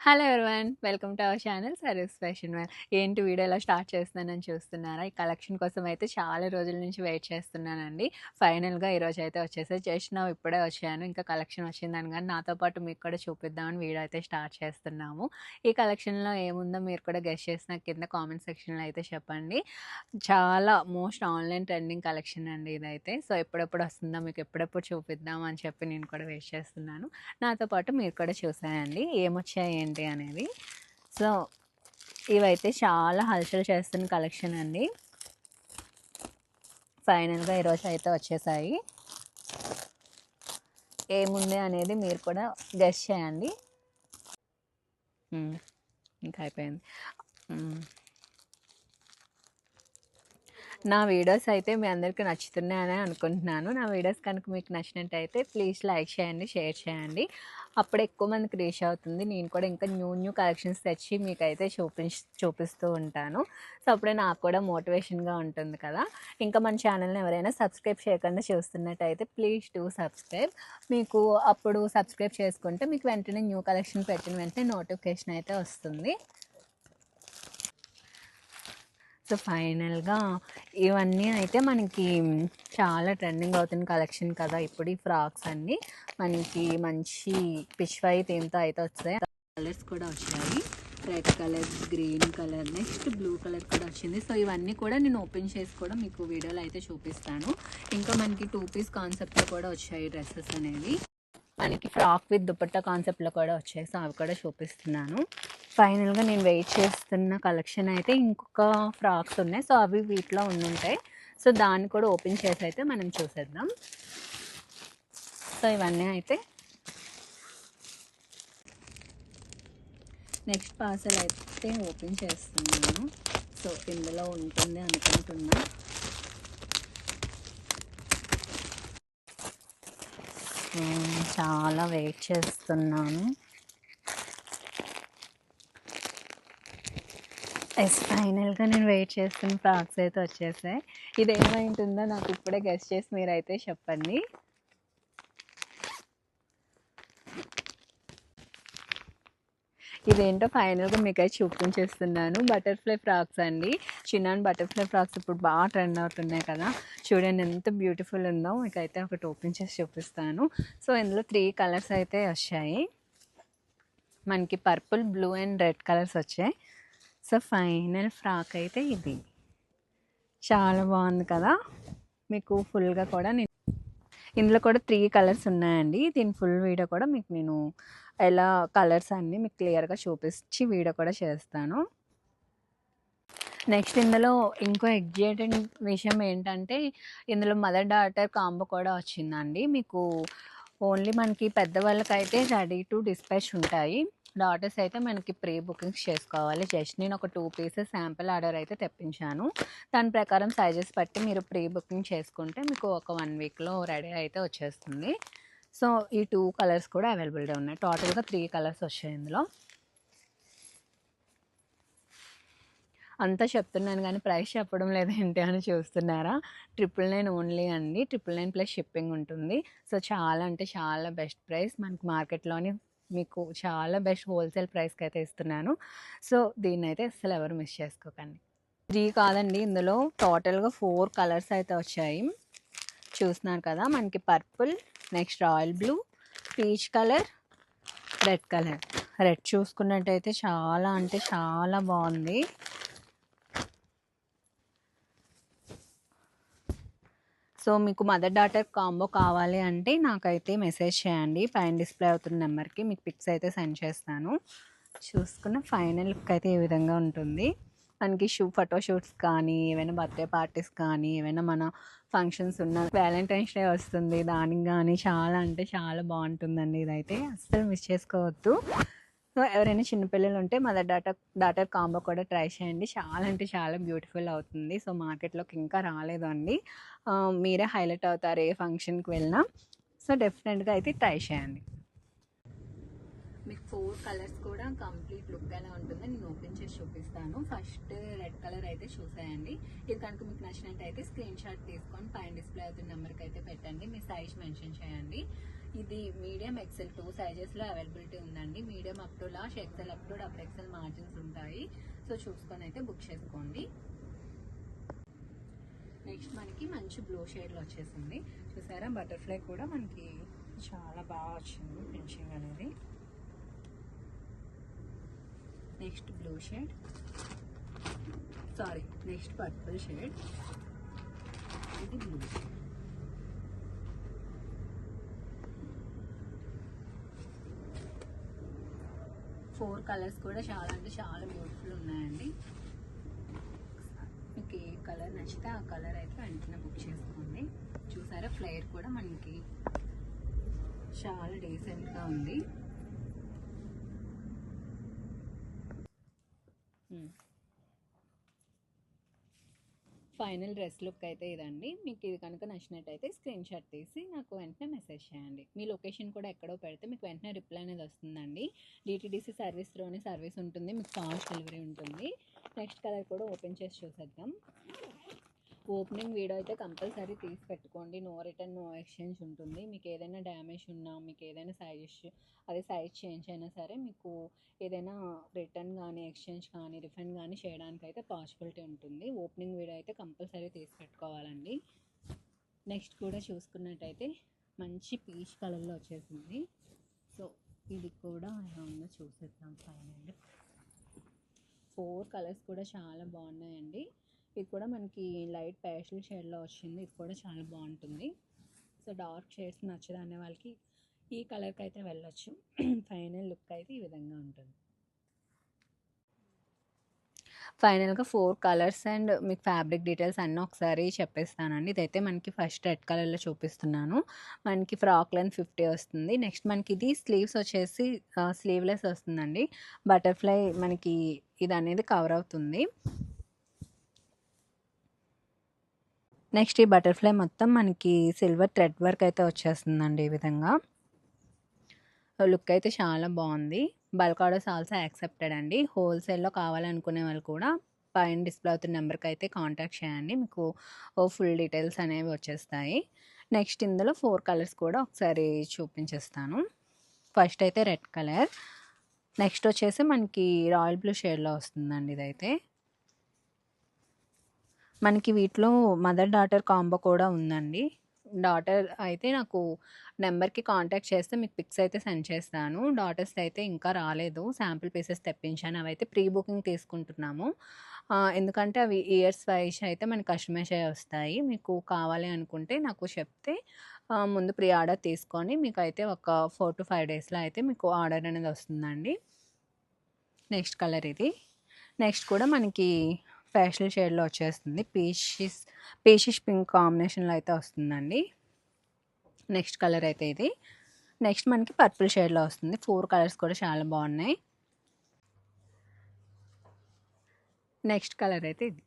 Hello everyone, welcome to our channel service fashion wear. ఏంటి video ఎలా start చేస్తున్నానని చూస్తున్నారా? ఈ కలెక్షన్ కోసం అయితే చాలా రోజుల నుంచి వెయిట్ చేస్తున్నానండి. ఫైనల్గా ఈరోజు అయితే వచ్చేసాయి. జస్ట్ నా ఇప్పుడే వచ్చాను, ఇంకా కలెక్షన్ వచ్చిందని కానీ నాతో పాటు మీకు కూడా చూపిద్దామని వీడియో అయితే స్టార్ట్ చేస్తున్నాము. ఈ కలెక్షన్లో ఏముందో మీరు కూడా గెస్ట్ చేసిన కింద కామెంట్ సెక్షన్లో అయితే చెప్పండి. చాలా మోస్ట్ ఆన్లైన్ ట్రెండింగ్ కలెక్షన్ అండి ఇదైతే. సో ఎప్పుడెప్పుడు వస్తుందో మీకు ఎప్పుడెప్పుడు చూపిద్దాం అని చెప్పి నేను కూడా వెయిట్ చేస్తున్నాను. నాతో పాటు మీరు కూడా చూసాయండి ఏమొచ్చాయి ఏంటి అనేది. సో ఇవైతే చాలా హల్చల్ చేస్తున్న కలెక్షన్ అండి. ఫైనల్గా ఈరోజు అయితే వచ్చేసాయి. ఏముంది అనేది మీరు కూడా గెస్ చేయండి. ఇంకా అయిపోయింది. నా వీడియోస్ అయితే మీ అందరికీ నచ్చుతున్నాయని అనుకుంటున్నాను. నా వీడియోస్ కనుక మీకు నచ్చినట్టయితే ప్లీజ్ లైక్ చేయండి, షేర్ చేయండి. అప్పుడు ఎక్కువ మందికి రీచ్ అవుతుంది. నేను కూడా ఇంకా న్యూ కలెక్షన్స్ తెచ్చి మీకైతే చూపిస్తూ ఉంటాను. సో అప్పుడే నాకు కూడా మోటివేషన్గా ఉంటుంది కదా. ఇంకా మన ఛానల్ని ఎవరైనా సబ్స్క్రైబ్ చేయకుండా చూస్తున్నట్టయితే ప్లీజ్ డూ సబ్స్క్రైబ్. మీకు అప్పుడు సబ్స్క్రైబ్ చేసుకుంటే మీకు వెంటనే న్యూ కలెక్షన్ పెట్టిన వెంటనే నోటిఫికేషన్ అయితే వస్తుంది. సో ఫైనల్గా ఇవన్నీ అయితే మనకి చాలా ట్రెండింగ్ అవుతున్న కలెక్షన్ కదా ఇప్పుడు. ఈ ఫ్రాక్స్ అన్నీ మనకి మంచి పిచ్వై థీమ్తో అయితే వచ్చాయి. కలర్స్ కూడా వచ్చాయి, red colour, green colour, next blue colour కూడా వచ్చింది. సో ఇవన్నీ కూడా నేను ఓపెన్ చేసి కూడా మీకు వీడియోలో అయితే చూపిస్తాను. ఇంకా మనకి 2 పీస్ కాన్సెప్ట్లో కూడా వచ్చాయి డ్రెస్సెస్ అనేవి. మనకి ఫ్రాక్ విత్ దుపట్టా కాన్సెప్ట్లో కూడా వచ్చాయి. సో అవి కూడా చూపిస్తున్నాను. ఫైనల్గా నేను వెయిట్ చేస్తున్న కలెక్షన్ అయితే ఇంకొక ఫ్రాక్స్ ఉన్నాయి. సో అవి వీటిలో ఉంటాయి. సో దాన్ని కూడా ఓపెన్ చేసి అయితే మనం చూసేద్దాం. సో ఇవన్నీ అయితే నెక్స్ట్ పార్సల్ అయితే ఓపెన్ చేస్తున్నాను. సో ఇందులో ఉంటుంది అనుకుంటున్నా. చాలా వెయిట్ చేస్తున్నాను. ఫైనల్గా నేను వెయిట్ చేస్తున్న ఫ్రాక్స్ అయితే వచ్చేసాయి. ఇది ఏమైంటుందో నాకు ఇప్పుడే గెస్ చేసి మీరైతే చెప్పండి. ఇదేంటో ఫైనల్గా మీకు అయితే చూపించేస్తున్నాను. బటర్ఫ్లై ఫ్రాక్స్ అండి. చిన్న బటర్ఫ్లై ఫ్రాక్స్ ఇప్పుడు బాగా ట్రెండ్ అవుతున్నాయి కదా. చూడండి ఎంత బ్యూటిఫుల్ ఉందో. మీకైతే ఒకటి ఓపెన్ చేసి చూపిస్తాను. సో ఇందులో 3 కలర్స్ అయితే వచ్చాయి. మనకి purple, blue and red colours వచ్చాయి. సో ఫైనల్ ఫ్రాక్ అయితే ఇది చాలా బాగుంది కదా. మీకు ఫుల్గా కూడా ఇందులో కూడా 3 కలర్స్ ఉన్నాయండి. దీని ఫుల్ వీడియో కూడా మీకు నేను ఎలా కలర్స్ అన్నీ మీకు క్లియర్గా చూపించి వీడియో కూడా చేస్తాను. నెక్స్ట్ ఇందులో ఇంకో ఎగ్జైటింగ్ విషయం ఏంటంటే ఇందులో మదర్ డాటర్ కాంబో కూడా వచ్చిందండి. మీకు ఓన్లీ మనకి పెద్దవాళ్ళకైతే రెడీ టు డిస్పాచ్ ఉంటాయి. డాటర్స్ అయితే మనకి ప్రీ బుకింగ్స్ చేసుకోవాలి. జస్ట్ నేను ఒక 2 పీసెస్ శాంపిల్ ఆర్డర్ అయితే తెప్పించాను. దాని ప్రకారం సైజెస్ బట్టి మీరు ప్రీ బుకింగ్ చేసుకుంటే మీకు ఒక 1 వీక్లో రెడీ అయితే వచ్చేస్తుంది. సో ఈ 2 కలర్స్ కూడా అవైలబుల్గా ఉన్నాయి. టోటల్గా 3 కలర్స్ వచ్చాయి ఇందులో. అంతా చెప్తున్నాను కానీ ప్రైస్ చెప్పడం లేదేంటి అని చూస్తున్నారా? 999 ఓన్లీ అండి. 999 ప్లస్ షిప్పింగ్ ఉంటుంది. సో చాలా అంటే చాలా బెస్ట్ ప్రైస్. మనకి మార్కెట్లోని మీకు చాలా బెస్ట్ హోల్సేల్ ప్రైస్కి అయితే ఇస్తున్నాను. సో దీన్ని అయితే అసలు ఎవరు మిస్ చేసుకోకండి. 3 కాదండి, ఇందులో టోటల్గా 4 కలర్స్ అయితే వచ్చాయి. చూస్తున్నారు కదా, మనకి purple, next royal blue, peach colour, red colour. Red చూసుకున్నట్టయితే చాలా అంటే చాలా బాగుంది. సో మీకు మదర్ డాటర్ కాంబో కావాలి అంటే నాకైతే మెసేజ్ చేయండి. పైన డిస్ప్లే అవుతున్న నెంబర్కి మీకు పిక్స్ అయితే సెండ్ చేస్తాను. చూసుకున్న ఫైనల్ లుక్ అయితే ఈ విధంగా ఉంటుంది. మనకి ఫోటోషూట్స్ కానీ, ఏమైనా బర్త్డే పార్టీస్ కానీ, ఏమైనా మన ఫంక్షన్స్ ఉన్న, వ్యాలంటైన్స్ డే వస్తుంది, దానికి కానీ చాలా అంటే చాలా బాగుంటుందండి. ఇదైతే అస్సలు మిస్ చేసుకోవద్దు. సో ఎవరైనా చిన్నపిల్లలు ఉంటే మదర్ డాటర్ కాంబో కూడా ట్రై చేయండి. చాలా అంటే చాలా బ్యూటిఫుల్ అవుతుంది. సో మార్కెట్లోకి ఇంకా రాలేదు అండి. మీరే హైలైట్ అవుతారు ఏ ఫంక్షన్కి వెళ్ళినా. సో డెఫినెట్గా అయితే ట్రై చేయండి. మీకు 4 కలర్స్ కూడా కంప్లీట్ లుక్ ఎలా ఉంటుందో నేను ఓపెన్ చేసి చూపిస్తాను. ఫస్ట్ రెడ్ కలర్ అయితే చూసాయండి. ఇది కనుక మీకు నచ్చినట్టయితే స్క్రీన్ షాట్ తీసుకొని పైన డిస్ప్లే అవుతున్న నెంబర్కి అయితే పెట్టండి. మీ సైజ్ మెన్షన్ చేయండి. ఇది మీడియం ఎక్సెల్ 2 సైజెస్లో అవైలబిలిటీ ఉందండి. Medium up to last, XL up to double XL margins ఉంటాయి. సో చూసుకొని అయితే బుక్ చేసుకోండి. నెక్స్ట్ మనకి మంచి బ్లూ షేడ్లో వచ్చేసింది. చూసారా, బటర్ఫ్లై కూడా మనకి చాలా బాగా వచ్చింది ఫినిషింగ్ అనేది. Next blue shade, sorry next purple shade, ఇది బ్లూ షేడ్. ఫోర్ కలర్స్ కూడా చాలా అంటే చాలా బ్యూటిఫుల్ ఉన్నాయండి. మీకు ఏ కలర్ నచ్చితే ఆ కలర్ అయితే వెంటనే బుక్ చేసుకోండి. చూసారా, ఫ్లేర్ కూడా మనకి చాలా డీసెంట్గా ఉంది. ఫైనల్ డ్రెస్ లుక్ అయితే ఇదండి. మీకు ఇది కనుక నచ్చినట్టయితే స్క్రీన్ షాట్ తీసి నాకు వెంటనే మెసేజ్ చేయండి. మీ లొకేషన్ కూడా ఎక్కడో పెడితే మీకు వెంటనే రిప్లై అనేది వస్తుందండి. డిటీడీసీ సర్వీస్లోనే సర్వీస్ ఉంటుంది, మీకు ఫాస్ట్ డెలివరీ ఉంటుంది. నెక్స్ట్ కలర్ కూడా ఓపెన్ చేసి చూసేద్దాం. ఓపెనింగ్ వీడియో అయితే కంపల్సరీ తీసి పెట్టుకోండి. నో రిటర్న్ నో ఎక్స్చేంజ్ ఉంటుంది. మీకు ఏదైనా డ్యామేజ్ ఉన్నా, మీకు ఏదైనా సైజ్ చేంజ్ అయినా సరే మీకు ఏదైనా రిటర్న్ కానీ ఎక్స్చేంజ్ కానీ రిఫండ్ కానీ చేయడానికి అయితే పాసిబిలిటీ ఉంటుంది. ఓపెనింగ్ వీడియో అయితే కంపల్సరీ తీసి పెట్టుకోవాలండి. నెక్స్ట్ కూడా చూసుకున్నట్టయితే మంచి పీచ్ కలర్లో వచ్చేసింది. సో ఇది కూడా ఎలా ఉందో చూసేద్దాం. ఫైనల్ 4 కలర్స్ కూడా చాలా బాగున్నాయండి. ఇది కూడా మనకి లైట్ పేస్టల్ షేడ్లో వచ్చింది. ఇది కూడా చాలా బాగుంటుంది. సో డార్క్ షేడ్స్ నచ్చదనే వాళ్ళకి ఈ కలర్కి అయితే వెళ్ళొచ్చు. ఫైనల్ లుక్ అయితే ఈ విధంగా ఉంటుంది. ఫైనల్గా 4 కలర్స్ అండ్ మీకు ఫ్యాబ్రిక్ డీటెయిల్స్ అన్నీ ఒకసారి చెప్పేస్తానండి. ఇదైతే మనకి ఫస్ట్ రెడ్ కలర్లో చూపిస్తున్నాను. మనకి ఫ్రాక్ లెంత్ 50 వస్తుంది. నెక్స్ట్ మనకి ఇది స్లీవ్స్ వచ్చేసి స్లీవ్లెస్ వస్తుందండి. బటర్ఫ్లై మనకి ఇది అనేది కవర్ అవుతుంది. నెక్స్ట్ ఈ బటర్ఫ్లై మొత్తం మనకి సిల్వర్ థ్రెడ్ వర్క్ అయితే వచ్చేస్తుందండి. ఈ విధంగా లుక్ అయితే చాలా బాగుంది. బల్క్ ఆర్డర్స్ ఆల్సో యాక్సెప్టెడ్ అండి. హోల్సేల్లో కావాలనుకునే వాళ్ళు కూడా పైన డిస్ప్లే అవుతున్న నెంబర్కి అయితే కాంటాక్ట్ చేయండి. మీకు ఫుల్ డీటెయిల్స్ అనేవి వచ్చేస్తాయి. నెక్స్ట్ ఇందులో 4 కలర్స్ కూడా ఒకసారి చూపించేస్తాను. ఫస్ట్ అయితే రెడ్ కలర్, నెక్స్ట్ వచ్చేసి మనకి రాయల్ బ్లూ షేడ్లో వస్తుందండి. ఇదైతే మనకి వీటిలో మదర్ డాటర్ కాంబో కూడా ఉందండి. డాటర్ అయితే నాకు నెంబర్కి కాంటాక్ట్ చేస్తే మీకు పిక్స్ అయితే సెండ్ చేస్తాను. డాటర్స్ అయితే ఇంకా రాలేదు, శాంపిల్ పీసెస్ తెప్పించాను. అవి అయితే ప్రీ బుకింగ్ తీసుకుంటున్నాము. ఎందుకంటే అవి ఇయర్స్ వైజ్ అయితే మనకి కస్టమైజ్ అయ్యి వస్తాయి. మీకు కావాలి అనుకుంటే నాకు చెప్తే ముందు ప్రీ ఆర్డర్ తీసుకొని మీకు అయితే ఒక 4 to 5 డేస్లో అయితే మీకు ఆర్డర్ అనేది వస్తుందండి. నెక్స్ట్ కలర్ ఇది. నెక్స్ట్ కూడా మనకి పేస్టల్ షేడ్లో వచ్చేస్తుంది. పీషిష్ పింక్ కాంబినేషన్లో అయితే వస్తుందండి. నెక్స్ట్ కలర్ అయితే ఇది. నెక్స్ట్ మనకి పర్పుల్ షేడ్లో వస్తుంది. 4 కలర్స్ కూడా చాలా బాగున్నాయి. నెక్స్ట్ కలర్ అయితే ఇది.